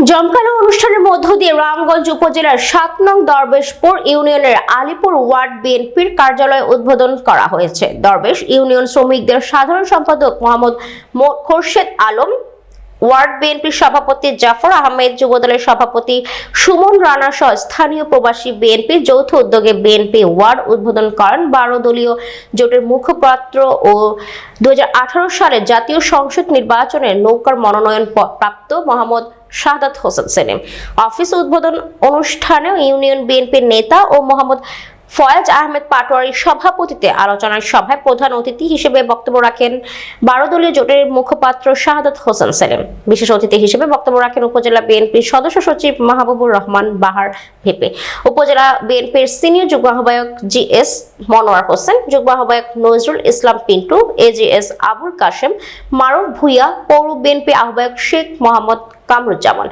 জমকালো অনুষ্ঠানের মধ্য দিয়ে রামগঞ্জ উপজেলার ৭ নং দরবেশপুর ইউনিয়নের আলীপুর ওয়ার্ড বিএনপির কার্যালয় উদ্বোধন করা হয়েছে। দরবেশ ইউনিয়ন শ্রমিকদের সাধারণ সম্পাদক মোহাম্মদ খোরশেদ আলম, ওয়ার্ড বিএনপির সভাপতি জাফর আহমেদ, যুবদলের সভাপতি সুমন রানা সহ স্থানীয় প্রবাসী বিএনপি যৌথ উদ্যোগে বিএনপি ওয়ার্ড উদ্বোধন করেন ১২ দলীয় জোটের মুখপাত্র ও ২০১৮ সালে জাতীয় সংসদ নির্বাচনে নৌকার মনোনয়ন প্রাপ্ত মোহাম্মদ শাহাদাত হোসেন সেলিম। অফিস উদ্বোধন অনুষ্ঠানে ইউনিয়ন বিএনপির নেতা ও মোহাম্মদ ফয়েজ আহমেদ পাটোয়ারির সভাপতিত্বে আলোচনা সভায় প্রধান অতিথি হিসেবে বক্তব্য রাখেন ১২ দলীয় জোটের মুখপাত্র শাহাদাত হোসেন সেলিম। বিশেষ অতিথি হিসেবে বক্তব্য রাখেন উপজেলা বিএনপির সদস্য সচিব মাহবুবুর রহমান বাহার ভেপে, উপজেলা বিএনপির সিনিয়র যুগ্ম আহ্বায়ক জিএস মনোয়ার হোসেন, যুগ্ম আহ্বায়ক নজরুল ইসলাম পিন্টু, এজিএস আবুল কাশেম, মারুফ ভুইয়া, পৌর বিএনপি আহ্বায়ক শেখ মোহাম্মদ কামরুজ্জামান,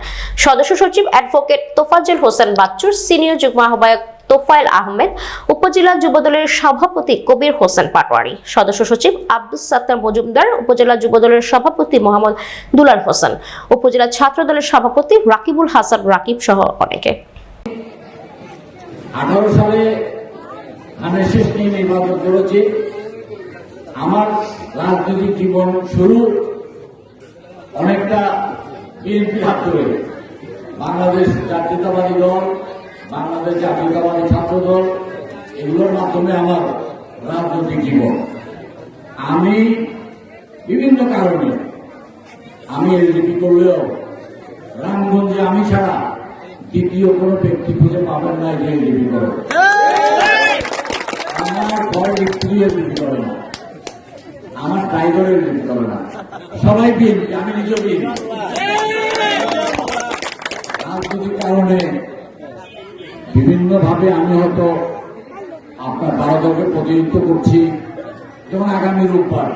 সদস্য সচিব অ্যাডভোকেট তোফাজ্জল হোসেন বাচ্চুর, সিনিয়র যুগ্ম আহ্বায়ক তোফায়েল আহমেদ, উপজেলা যুবদলের সভাপতি কবির হোসেন পাটোয়ারি, সদস্য সচিব আব্দুস সাত্তার মজুমদার, উপজেলা যুবদলের সভাপতি মোহাম্মদ দুলাল হোসেন, উপজেলা ছাত্র দলের সভাপতি রাকিবুল হাসান রাকিব সহ অনেকে। 18 সালে আমি শেষ নির্বাচন করেছি। আমার রাজনৈতিক জীবন শুরু অনেকটা বিএনপির হাত ধরে। বাংলাদেশ জাতীয়তাবাদী দল, বাংলাদেশ জাতীয়তাবাদী ছাত্র দল, এগুলোর মাধ্যমে আমার রাজনৈতিক জীবন। আমি বিভিন্ন কারণে আমি এলডিপি করলেও রামগঞ্জে আমি ছাড়া দ্বিতীয় কোনো ব্যক্তি খুঁজে পাবেন না যে এলডিপি করে। আমার বড় ব্যক্তি এলডিপি করে না, আমার ড্রাইভার এলডিপি করে না, সবাই বিএনপি, আমি নিজেও বিএনপি। রাজনৈতিক কারণে বিভিন্নভাবে আমি হয়তো আপনার 12 দলকে প্রতিনিধিত্ব করছি। যেমন আগামী রোববার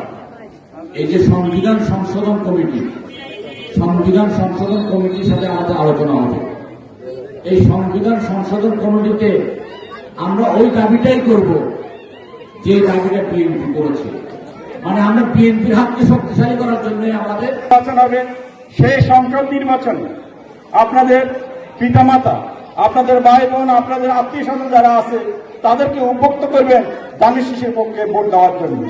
এই যে সংবিধান সংশোধন কমিটির সাথে আমাদের আলোচনা হবে। এই সংবিধান সংশোধন কমিটিতে আমরা ওই দাবিটাই করব যে দাবিটা বিএনপি করেছে, মানে আমরা বিএনপির হাতকে শক্তিশালী করার জন্য আমাদের নির্বাচন হবে। সেই সংসদ নির্বাচন আপনাদের পিতামাতা, আপনাদের ভাই বোন, আপনাদের আত্মীয় স্বজন যারা আছে তাদেরকে উদ্বুদ্ধ করবেন ধানের শীষের পক্ষে ভোট দেওয়ার জন্য।